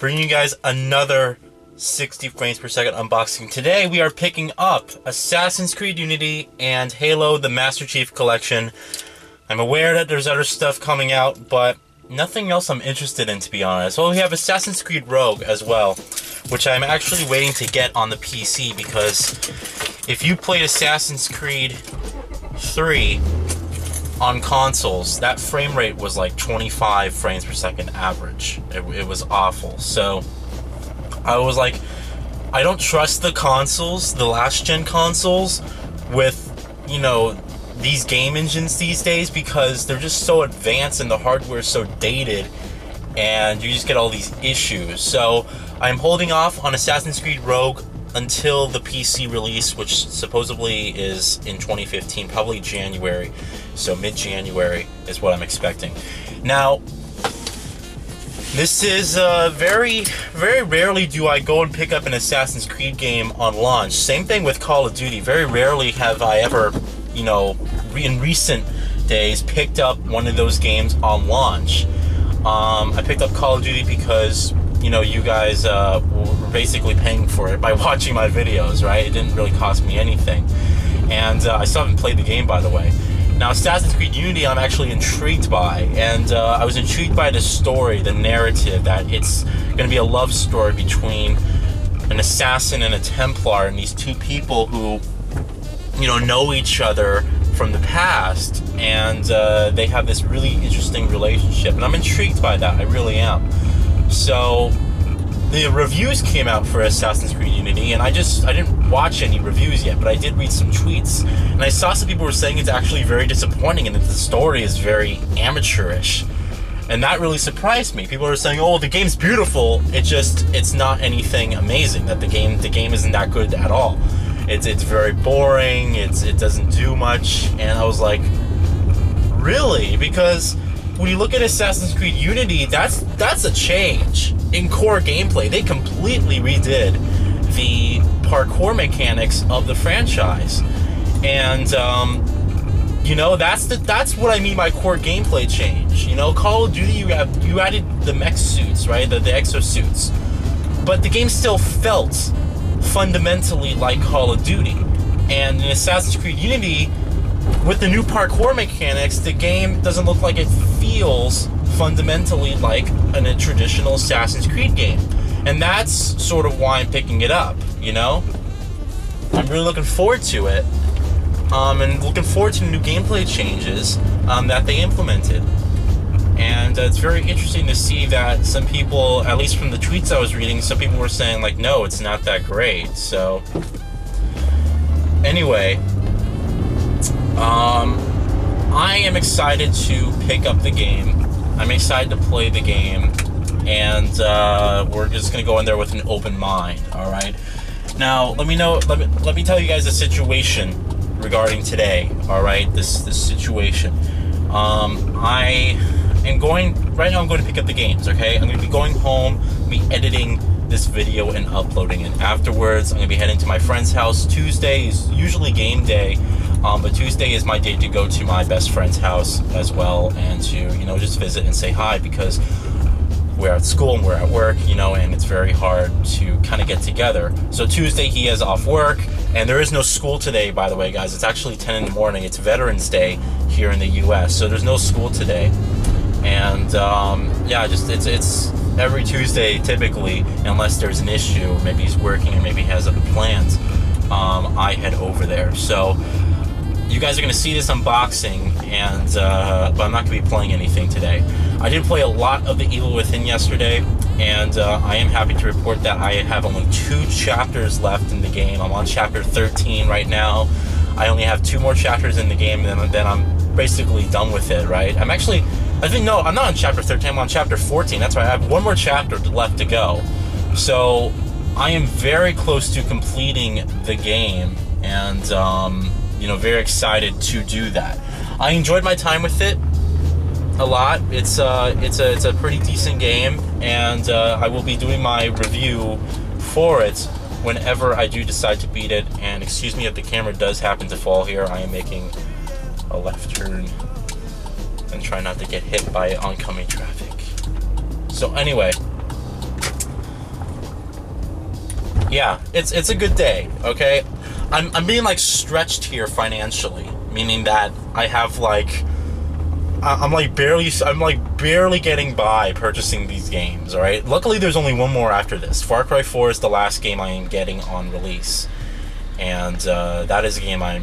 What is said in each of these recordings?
bringing you guys another 60 frames per second unboxing. Today we are picking up Assassin's Creed Unity and Halo the Master Chief Collection. I'm aware that there's other stuff coming out, but nothing else I'm interested in, to be honest. Well, we have Assassin's Creed Rogue as well, which I'm actually waiting to get on the PC, because if you played Assassin's Creed 3 on consoles, that frame rate was like 25 frames per second average. It was awful. So I was like, I don't trust the consoles, the last gen consoles, with, you know, these game engines these days, because they're just so advanced and the hardware is so dated, and you just get all these issues. So I'm holding off on Assassin's Creed Rogue until the PC release, which supposedly is in 2015, probably January. So mid-January is what I'm expecting. Now, this is very rarely do I go and pick up an Assassin's Creed game on launch. Same thing with Call of Duty. Very rarely have I ever, you know, in recent days picked up one of those games on launch. I picked up Call of Duty because, you know, you guys were basically paying for it by watching my videos, right? It didn't really cost me anything. And I still haven't played the game, by the way. Now, Assassin's Creed Unity I'm actually intrigued by, and I was intrigued by the story, the narrative, that it's going to be a love story between an assassin and a Templar, and these two people who, you know each other from the past, and they have this really interesting relationship, and I'm intrigued by that. I really am. So the reviews came out for Assassin's Creed Unity, and I didn't watch any reviews yet, but I did read some tweets, and I saw some people were saying it's actually very disappointing and that the story is very amateurish, and that really surprised me. People are saying, oh, the game's beautiful, it's not anything amazing, that the game isn't that good at all. It's very boring, it doesn't do much, and I was like, really? Because when you look at Assassin's Creed Unity, that's a change in core gameplay. They completely redid the parkour mechanics of the franchise, and you know, that's what I mean by core gameplay change. You know, Call of Duty, you added the mech suits, right, the exosuits, but the game still felt fundamentally like Call of Duty. And in Assassin's Creed Unity, with the new parkour mechanics, the game doesn't look like it feels fundamentally like a traditional Assassin's Creed game. And that's sort of why I'm picking it up, you know? I'm really looking forward to it, and looking forward to the new gameplay changes that they implemented. And it's very interesting to see that some people, at least from the tweets I was reading, some people were saying, like, no, it's not that great. So anyway, I am excited to pick up the game. I'm excited to play the game, and we're just gonna go in there with an open mind. All right. Now, let me tell you guys the situation regarding today. All right, this situation. Right now I'm going to pick up the games, okay? I'm going to be going home, be editing this video and uploading it. Afterwards, I'm going to be heading to my friend's house. Tuesday is usually game day, but Tuesday is my day to go to my best friend's house as well, and to, you know, just visit and say hi, because we're at school and we're at work, you know, and it's very hard to kind of get together. So Tuesday he is off work, and there is no school today, by the way, guys. It's actually 10 in the morning. It's Veterans Day here in the US, so there's no school today. And yeah, just it's every Tuesday typically, unless there's an issue, maybe he's working and maybe he has other plans, I head over there. So you guys are going to see this unboxing, and but I'm not going to be playing anything today. I did play a lot of The Evil Within yesterday, and I am happy to report that I have only 2 chapters left in the game. I'm on chapter 13 right now. I only have 2 more chapters in the game, and then I'm basically done with it, right? I'm not on chapter 13, I'm on chapter 14. That's right, I have 1 more chapter left to go. So I am very close to completing the game, and you know, very excited to do that. I enjoyed my time with it a lot. It's a pretty decent game, and I will be doing my review for it whenever I do decide to beat it. And excuse me if the camera does happen to fall here. I am making a left turn and try not to get hit by oncoming traffic. So anyway, yeah, it's a good day. Okay, I'm being like stretched here financially, meaning that I have like I'm like barely getting by purchasing these games. All right. Luckily, there's only one more after this. Far Cry 4 is the last game I am getting on release, and that is a game I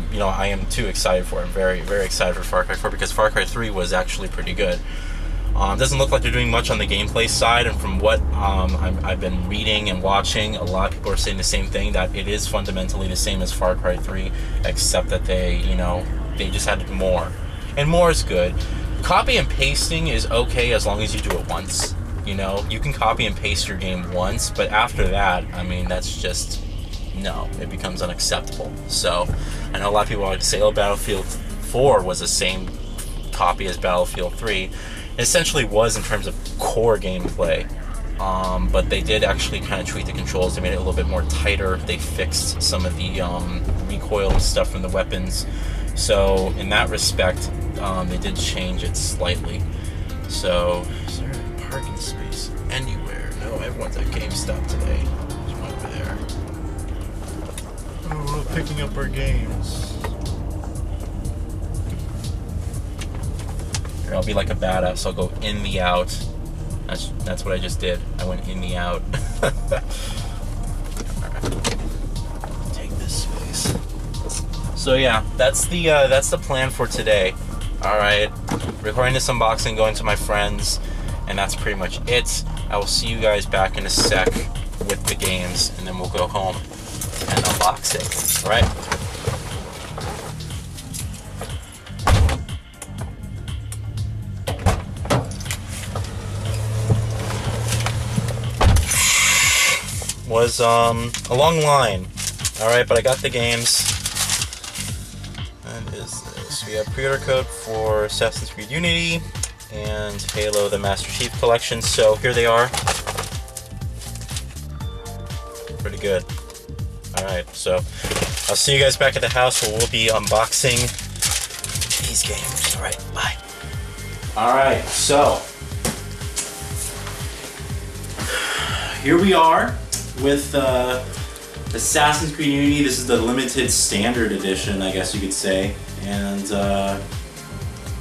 am too excited for. I'm very excited for Far Cry 4 because Far Cry 3 was actually pretty good. Doesn't look like they're doing much on the gameplay side, and from what I've been reading and watching, a lot of people are saying the same thing, that it is fundamentally the same as Far Cry 3, except that they just added more, and more is good. Copy and pasting is okay as long as you do it once. You can copy and paste your game once, but after that, I mean, that's just, no, it becomes unacceptable. So I know a lot of people like to say, oh, Battlefield 4 was the same copy as Battlefield 3. It essentially was in terms of core gameplay, but they did actually kind of tweak the controls. They made it a little bit more tighter. They fixed some of the recoil and stuff from the weapons. So in that respect, they did change it slightly. So, is there a parking space anywhere? No, everyone's at GameStop today. There's one over there. Oh, we're picking up our games. Here, I'll be like a badass. I'll go in the out. That's what I just did. I went in the out. Take this space. So yeah, that's the plan for today. All right, recording this unboxing, going to my friends, and that's pretty much it. I will see you guys back in a sec with the games, and then we'll go home and unbox it. All right. Was a long line. All right, but I got the games. What is this? We have pre-order code for Assassin's Creed Unity and Halo the Master Chief Collection. So here they are. Pretty good. All right, so I'll see you guys back at the house where we'll be unboxing these games. All right, bye. All right, so here we are with Assassin's Creed Unity. This is the limited standard edition, I guess you could say, and got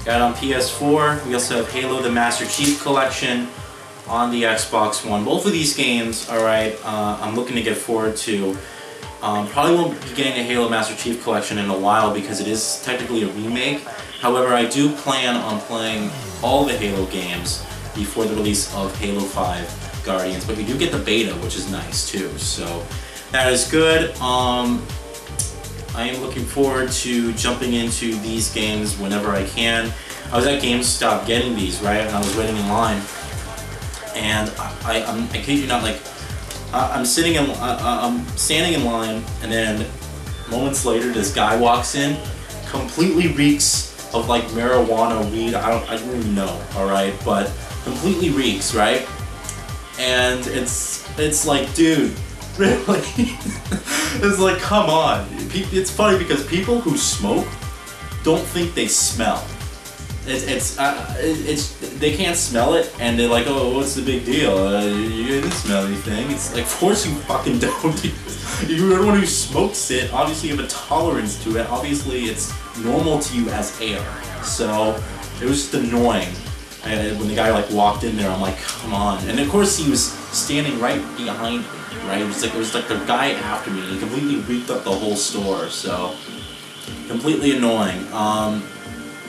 it on PS4. We also have Halo the Master Chief Collection on the Xbox One. Both of these games, alright, I'm looking to get forward to. Probably won't be getting a Halo Master Chief Collection in a while because it is technically a remake. However, I do plan on playing all the Halo games before the release of Halo 5 Guardians, but we do get the beta, which is nice too, so that is good. I am looking forward to jumping into these games whenever I can. I was at GameStop getting these, right, and I was waiting in line, and I kid you not, like, I'm standing in line, and then moments later this guy walks in, completely reeks of like marijuana, weed, I don't even know, alright, but completely reeks, right? And it's like, dude, really? It's like, come on. It's funny because people who smoke don't think they smell. They can't smell it, and they're like, oh, what's the big deal? You didn't smell anything. It's like, of course you fucking don't. You're the one who smokes it. Obviously you have a tolerance to it. Obviously it's normal to you as air. So it was just annoying. And when the guy like walked in there, I'm like, come on. And of course he was standing right behind me, right? It was like the guy after me. He completely reeked up the whole store, so completely annoying.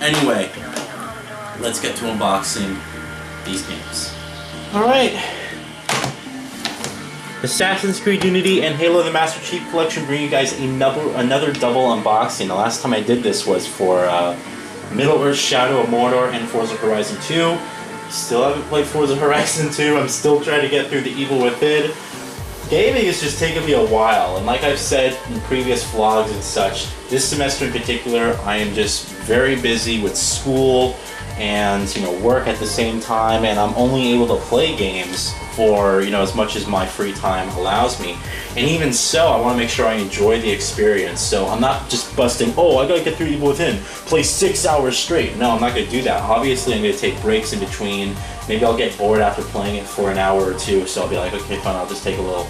Anyway, let's get to unboxing these games. Alright. Assassin's Creed Unity and Halo the Master Chief Collection bring you guys another double unboxing. The last time I did this was for Middle-earth: Shadow of Mordor and Forza Horizon 2. Still haven't played Forza Horizon 2. I'm still trying to get through The Evil Within. Gaming is just taking me a while, and like I've said in previous vlogs and such, this semester in particular, I am just very busy with school and, work at the same time, and I'm only able to play games for, as much as my free time allows me. And even so, I want to make sure I enjoy the experience. So I'm not just busting, oh, I gotta get through Evil Within, play 6 hours straight. No, I'm not gonna do that. Obviously, I'm gonna take breaks in between. Maybe I'll get bored after playing it for an hour or two, so I'll be like, okay, fine, I'll just take a little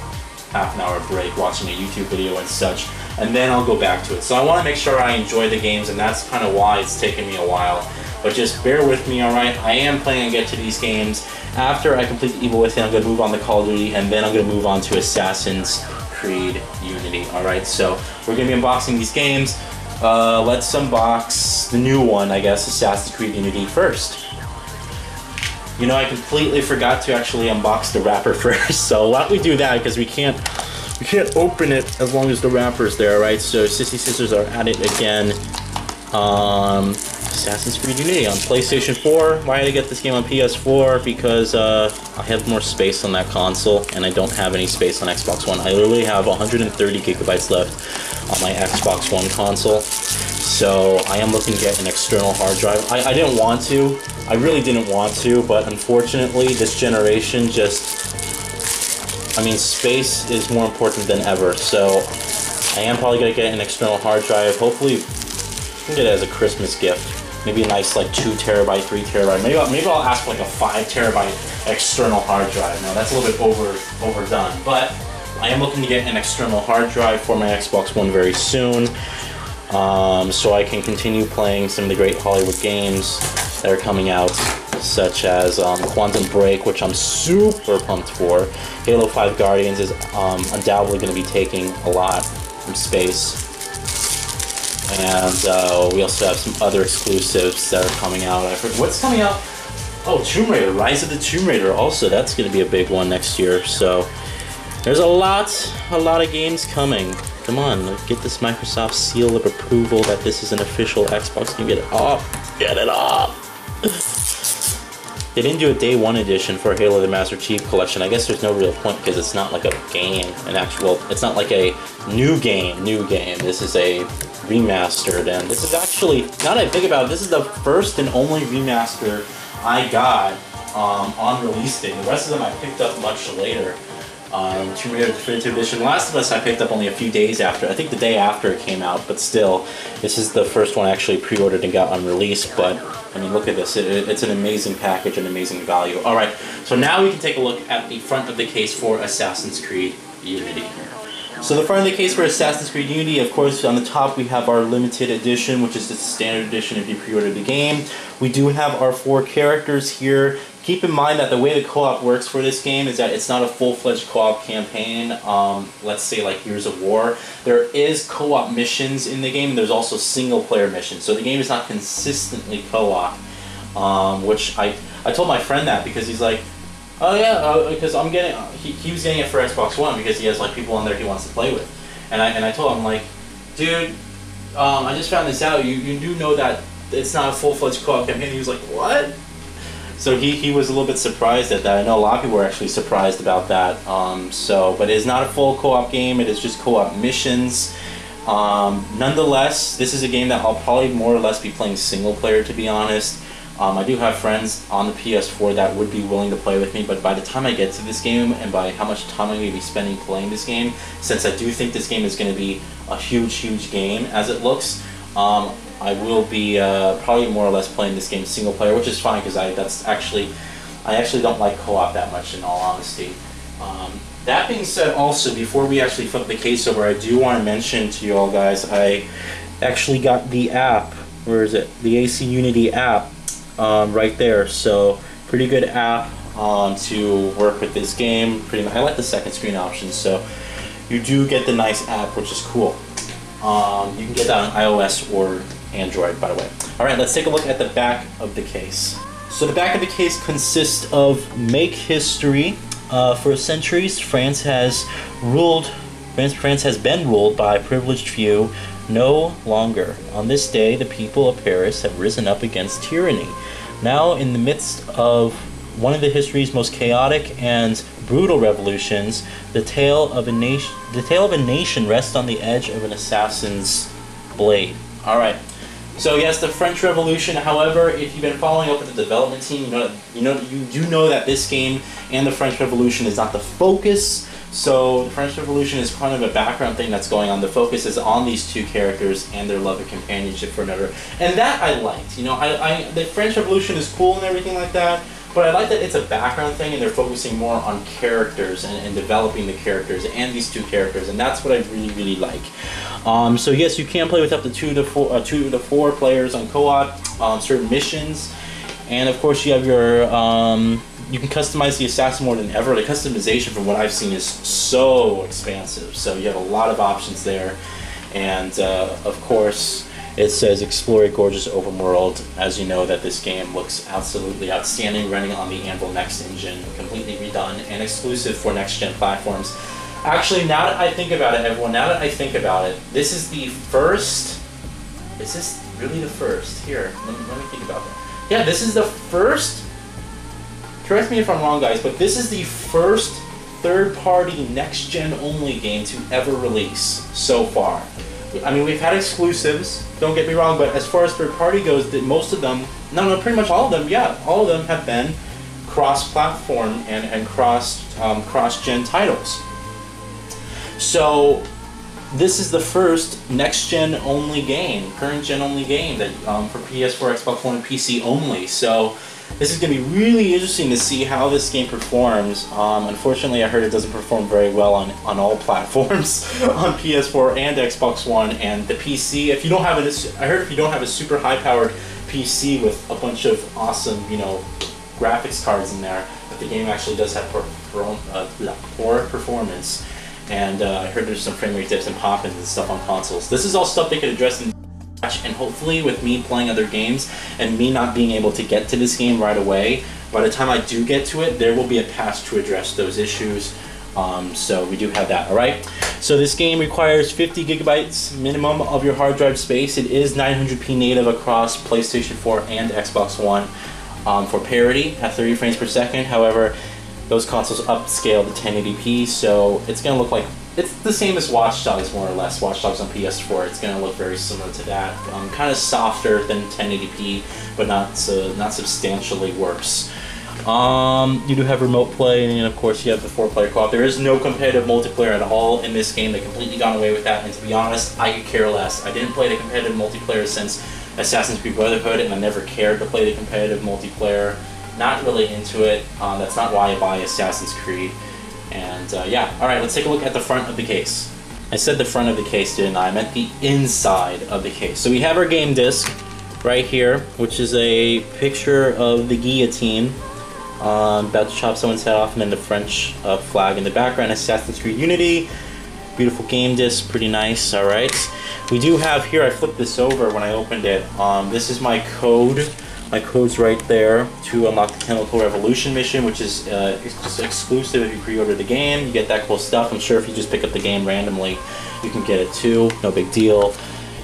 half an hour break watching a YouTube video and such, and then I'll go back to it. So I want to make sure I enjoy the games, and that's kind of why it's taken me a while. But just bear with me, alright? I am planning to get to these games. After I complete the Evil Within, I'm going to move on to Call of Duty, and then I'm going to move on to Assassin's Creed Unity, alright? So we're going to be unboxing these games. Let's unbox the new one, I guess, Assassin's Creed Unity first. You know, I completely forgot to actually unbox the wrapper first, so why don't we do that, because we can't open it as long as the wrapper's there, right? So Sissy Scissors are at it again. Assassin's Creed Unity on PlayStation 4. Why did I get this game on PS4? Because I have more space on that console, and I don't have any space on Xbox One. I literally have 130 gigabytes left on my Xbox One console. So I am looking to get an external hard drive. I didn't want to. I really didn't want to, but unfortunately this generation I mean, space is more important than ever. So I am probably going to get an external hard drive. Hopefully I can get it as a Christmas gift. Maybe a nice like 2 terabyte, 3 terabyte. Maybe I'll ask for like a 5 terabyte external hard drive. Now that's a little bit overdone, but I am looking to get an external hard drive for my Xbox One very soon, so I can continue playing some of the great Hollywood games that are coming out, such as Quantum Break, which I'm super pumped for. Halo 5 Guardians is undoubtedly going to be taking a lot from space. And we also have some other exclusives that are coming out. I forget what's coming out. Oh, Tomb Raider, Rise of the Tomb Raider. Also, that's going to be a big one next year. So there's a lot of games coming. Come on, get this Microsoft seal of approval that this is an official Xbox game. Get it up. Get it up. They didn't do a day one edition for Halo the Master Chief Collection. I guess there's no real point because it's not like a game, it's not like a new game. This is a remastered, and this is actually, now that I think about it, this is the first and only remaster I got on release day. The rest of them I picked up much later. Tomb Raider Definitive Edition. Last of Us I picked up only a few days after. I think the day after it came out, but still, this is the first one I actually pre-ordered and got on release. But I mean, look at this. It's an amazing package, an amazing value. Alright, so now we can take a look at the front of the case for Assassin's Creed Unity. So the front of the case for Assassin's Creed Unity, of course, on the top we have our limited edition, which is the standard edition if you pre-order the game. We do have our 4 characters here. Keep in mind that the way the co-op works for this game is that it's not a full-fledged co-op campaign, let's say like Gears of War. There is co-op missions in the game, and there's also single-player missions. So the game is not consistently co-op, which I told my friend that because he's like, oh yeah, because I'm getting, he was getting it for Xbox One because he has like people on there he wants to play with. And I told him, like, dude, I just found this out, you do know that it's not a full-fledged co-op campaign. He was like, what? So he was a little bit surprised at that. I know a lot of people were actually surprised about that. But it is not a full co-op game. It is just co-op missions. Nonetheless, this is a game that I'll probably more or less be playing single player, to be honest. I do have friends on the PS4 that would be willing to play with me, but by the time I get to this game and by how much time I'm going to be spending playing this game, since I do think this game is going to be a huge game as it looks, I will be probably more or less playing this game single player, which is fine because I actually don't like co-op that much, in all honesty. That being said, also before we actually flip the case over, I do want to mention to you all guys, I actually got the app. Where is it? The AC Unity app right there. So pretty good app to work with this game. Pretty much, I like the second screen option, so you do get the nice app, which is cool. You can get that on iOS or Android, by the way. Alright, let's take a look at the back of the case. So the back of the case consists of make history. For centuries, France has been ruled by a privileged few. No longer. On this day, the people of Paris have risen up against tyranny. Now, in the midst of one of the history's most chaotic and brutal revolutions, the tale of a nation rests on the edge of an assassin's blade. All right. So yes, the French Revolution. However, if you've been following up with the development team, you do know that this game and the French Revolution is not the focus. So the French Revolution is kind of a background thing that's going on. The focus is on these two characters and their love and companionship for another, and that I liked. You know, the French Revolution is cool and everything like that, But I like that it's a background thing and they're focusing more on characters and developing the characters and these two characters, and that's what I really, really like. So yes, you can play with up to two to four players on co-op, certain missions, and of course you have your, you can customize the assassin more than ever. The customization from what I've seen is so expansive, so you have a lot of options there, and of course, it says explore a gorgeous open world. As you know, that this game looks absolutely outstanding, running on the Anvil Next engine, completely redone and exclusive for next-gen platforms. Actually, now that I think about it, everyone, now that I think about it, this is the first, is this really the first? Here, let me think about that. Yeah, this is the first, correct me if I'm wrong guys, but this is the first third-party next-gen only game to ever release so far. I mean, we've had exclusives, don't get me wrong, but as far as third party goes, most of them, no, pretty much all of them, yeah, all of them have been cross-platform and cross-gen titles. So, this is the first next-gen only game, current-gen only game that for PS4, Xbox One, and PC only. So, this is going to be really interesting to see how this game performs. Unfortunately, I heard it doesn't perform very well on all platforms, on PS4 and Xbox One, and the PC. If you don't have I heard if you don't have a super high-powered PC with a bunch of awesome, you know, graphics cards in there, that the game actually does have poor performance. And I heard there's some frame rate dips and pop-ins and stuff on consoles. This is all stuff they could address in, and hopefully with me playing other games and me not being able to get to this game right away, by the time I do get to it, there will be a patch to address those issues. So we do have that, alright? So this game requires 50 gigabytes minimum of your hard drive space. It is 900p native across PlayStation 4 and Xbox One for parity at 30 frames per second. However, those consoles upscale to 1080p, so it's going to look like it's the same as Watch Dogs, more or less. Watch Dogs on PS4, it's going to look very similar to that. Kind of softer than 1080p, but not substantially worse. You do have remote play, and of course you have the 4-player co-op. There is no competitive multiplayer at all in this game. They completely gone away with that, and to be honest, I could care less. I didn't play the competitive multiplayer since Assassin's Creed Brotherhood, and I never cared to play the competitive multiplayer. Not really into it. That's not why I buy Assassin's Creed. And yeah, alright, let's take a look at the front of the case. I said the front of the case, didn't I? I meant the inside of the case. So we have our game disc right here, which is a picture of the guillotine about to chop someone's head off, and then the French flag in the background, Assassin's Creed Unity. Beautiful game disc, pretty nice, alright. We do have here, I flipped this over when I opened it, this is my code. My code's right there to unlock the Chemical Revolution mission, which is exclusive if you pre-order the game. You get that cool stuff. I'm sure if you just pick up the game randomly, you can get it too. No big deal.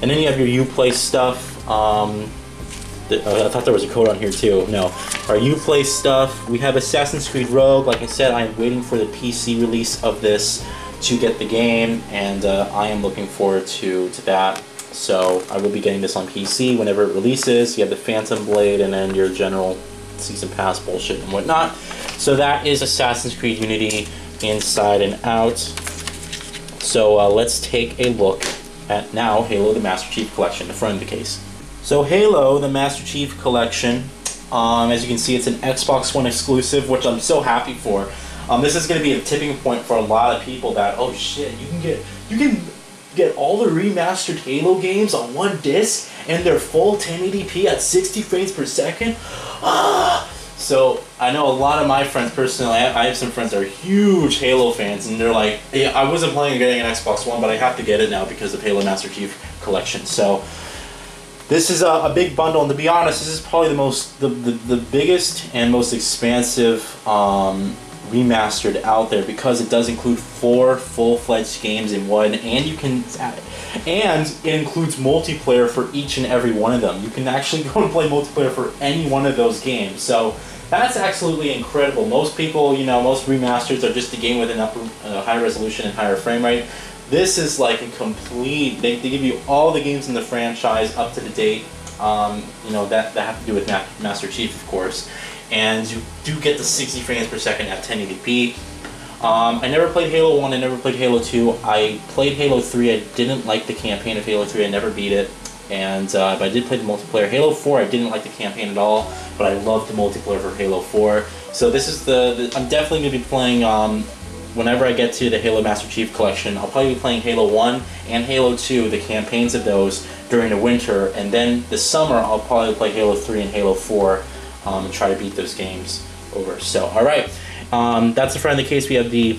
And then you have your Uplay stuff. I thought there was a code on here too. No. Our Uplay stuff. We have Assassin's Creed Rogue. Like I said, I am waiting for the PC release of this to get the game, and I am looking forward to that. So I will be getting this on PC whenever it releases. You have the Phantom Blade and then your general Season Pass bullshit and whatnot. So that is Assassin's Creed Unity inside and out. So let's take a look at now Halo the Master Chief Collection, the front of the case. So Halo the Master Chief Collection, as you can see, it's an Xbox One exclusive, which I'm so happy for. This is going to be a tipping point for a lot of people that, oh shit, you can get all the remastered Halo games on one disc and they're full 1080p at 60 frames per second. So I know a lot of my friends personally, I have some friends that are huge Halo fans, and they're like, yeah, I wasn't planning on getting an Xbox One, but I have to get it now because of Halo Master Chief Collection. So this is a big bundle, and to be honest, this is probably the biggest and most expansive remastered out there, because it does include 4 full-fledged games in one, and it includes multiplayer for each and every one of them. You can actually go and play multiplayer for any one of those games. So that's absolutely incredible. Most people, you know, most remasters are just a game with a high resolution and higher frame rate. This is like a complete, they give you all the games in the franchise up to the date, you know, that have to do with Master Chief, of course. And you do get the 60 frames per second at 1080p. I never played Halo 1, I never played Halo 2. I played Halo 3, I didn't like the campaign of Halo 3, I never beat it. and but I did play the multiplayer. Halo 4, I didn't like the campaign at all, but I loved the multiplayer for Halo 4. So this is I'm definitely going to be playing, whenever I get to the Halo Master Chief Collection, I'll probably be playing Halo 1 and Halo 2, the campaigns of those, during the winter, and then this summer I'll probably play Halo 3 and Halo 4 and try to beat those games over. So, alright, that's the front of the case. We have the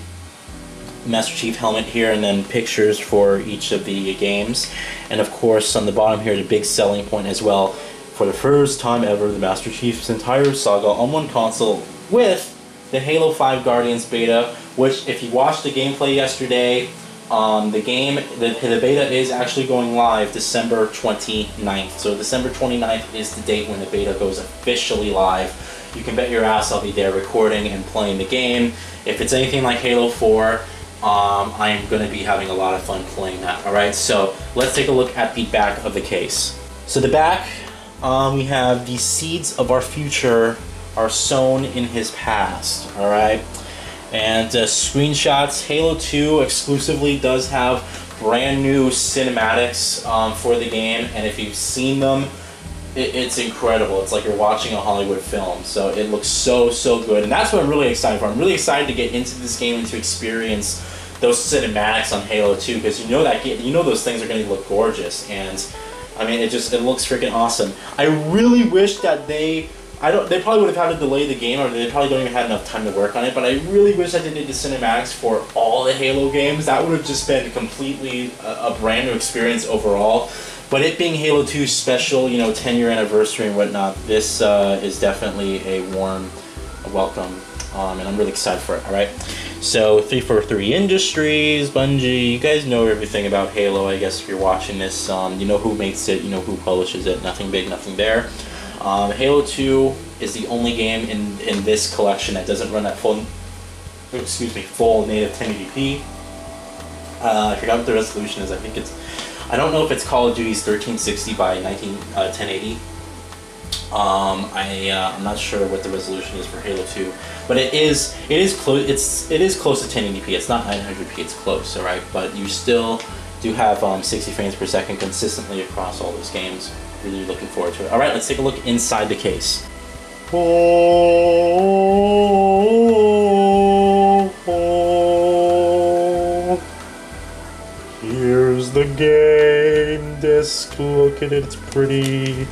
Master Chief helmet here, and then pictures for each of the games. And of course, on the bottom here, the big selling point as well. For the first time ever, the Master Chief's entire saga on one console with the Halo 5 Guardians beta, which, if you watched the gameplay yesterday, the beta is actually going live December 29th. So December 29th is the date when the beta goes officially live. You can bet your ass I'll be there recording and playing the game. If it's anything like Halo 4, I'm going to be having a lot of fun playing that. Alright, so let's take a look at the back of the case. So the back, we have the seeds of our future are sown in his past. Alright, and screenshots. Halo 2 exclusively does have brand new cinematics for the game, and if you've seen them, it's incredible. It's like you're watching a Hollywood film. So it looks so good, and that's what I'm really excited for. I'm really excited to get into this game and to experience those cinematics on Halo 2, because you know those things are going to look gorgeous, and I mean it looks freaking awesome. I really wish that they probably would have had to delay the game, or they probably don't even have enough time to work on it, but I really wish that they did the cinematics for all the Halo games. That would have just been completely a brand new experience overall. But it being Halo 2's special, 10-year anniversary and whatnot, this is definitely a warm welcome, and I'm really excited for it. Alright, so 343 Industries, Bungie, you guys know everything about Halo, I guess, if you're watching this. You know who makes it, you know who publishes it, nothing big, nothing there. Halo 2 is the only game in this collection that doesn't run at full native 1080p. I forgot what the resolution is. I don't know if it's Call of Duty's 1360 by 1080. I'm not sure what the resolution is for Halo 2, but it is close. It is close to 1080p. It's not 900p. It's close, all right. But you still do have 60 frames per second consistently across all those games. Really looking forward to it. All right, let's take a look inside the case. Here's the game disc. Look at it, it's pretty.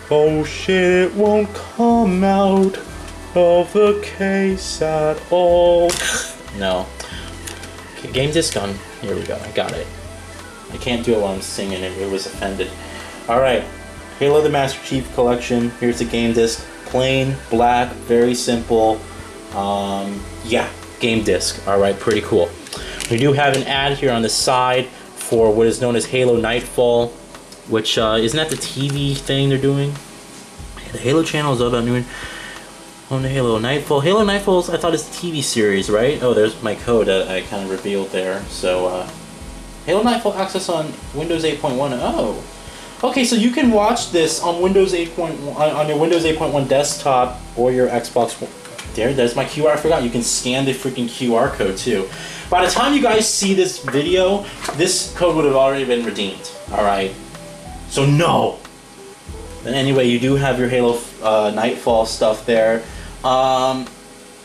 Oh shit, it won't come out of the case at all. No. Okay, game disc on. Here we go, I got it. I can't do it while I'm singing, it was offended. Alright, Halo the Master Chief Collection. Here's the game disc. Plain, black, very simple. Yeah, game disc. Alright, pretty cool. We do have an ad here on the side for what is known as Halo Nightfall, which, isn't that the TV thing they're doing? The Halo channel is all about doing on the Halo Nightfall. Halo Nightfall, I thought, is the TV series, right? Oh, there's my code that I kind of revealed there. So, Halo Nightfall access on Windows 8.1. Oh, okay. So you can watch this on Windows 8.1 on your Windows 8.1 desktop or your Xbox. There's my QR. I forgot you can scan the freaking QR code too. By the time you guys see this video, this code would have already been redeemed. All right. So no. But anyway, you do have your Halo Nightfall stuff there.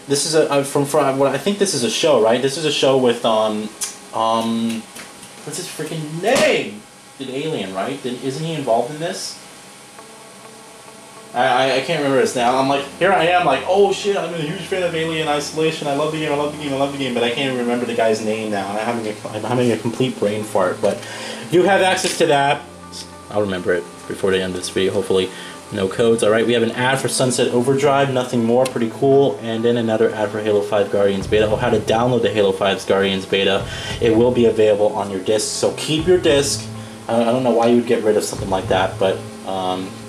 This is from what I think this is a show, right? This is a show with what's his freaking name? Did Alien, right? Isn't he involved in this? I can't remember his name. I'm like, here I am, like, oh shit, I'm a huge fan of Alien Isolation. I love the game, I love the game, I love the game, but I can't even remember the guy's name now. I'm having a complete brain fart, but you have access to that. I'll remember it before the end of this video, hopefully. No codes. Alright, we have an ad for Sunset Overdrive, nothing more, pretty cool. And then another ad for Halo 5 Guardians Beta. Oh, how to download the Halo 5's Guardians Beta. It will be available on your disc, so keep your disc. I don't know why you would get rid of something like that, but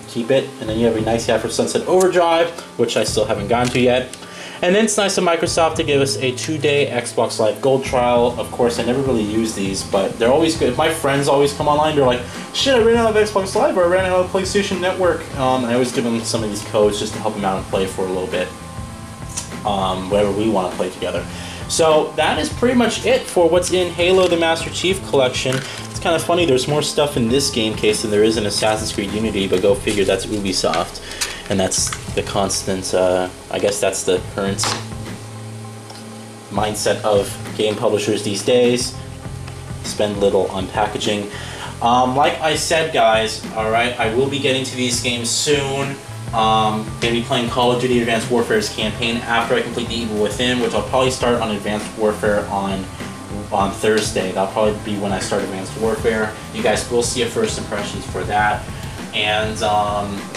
keep it. And then you have a nice ad for Sunset Overdrive, which I still haven't gotten to yet. And then it's nice of Microsoft to give us a 2-day Xbox Live Gold trial. Of course, I never really use these, but they're always good. My friends always come online, they're like, shit, I ran out of Xbox Live, or I ran out of PlayStation Network. I always give them some of these codes just to help them out and play for a little bit. Whatever we want to play together. So that is pretty much it for what's in Halo the Master Chief Collection. It's kind of funny, there's more stuff in this game case than there is in Assassin's Creed Unity, but go figure, that's Ubisoft. And that's the constant, I guess that's the current mindset of game publishers these days. Spend little on packaging. Like I said, guys, alright, I will be getting to these games soon. Gonna be playing Call of Duty Advanced Warfare's campaign after I complete the Evil Within, which I'll probably start on Advanced Warfare on Thursday. That'll probably be when I start Advanced Warfare. You guys will see a first impressions for that. And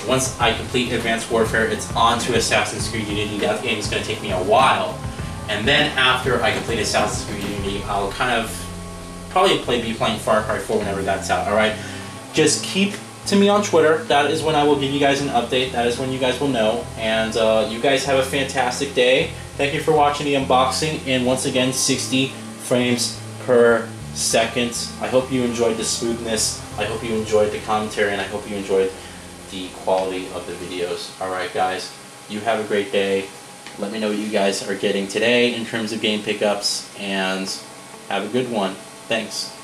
once I complete Advanced Warfare, it's on to Assassin's Creed Unity. That game is going to take me a while. And then after I complete Assassin's Creed Unity, I'll kind of probably be playing Far Cry 4 whenever that's out. Alright? Just keep to me on Twitter. That is when I will give you guys an update. That is when you guys will know. And you guys have a fantastic day. Thank you for watching the unboxing. And once again, 60 frames per second. I hope you enjoyed the smoothness. I hope you enjoyed the commentary. And I hope you enjoyed the quality of the videos. Alright guys, you have a great day. Let me know what you guys are getting today in terms of game pickups. And have a good one. Thanks.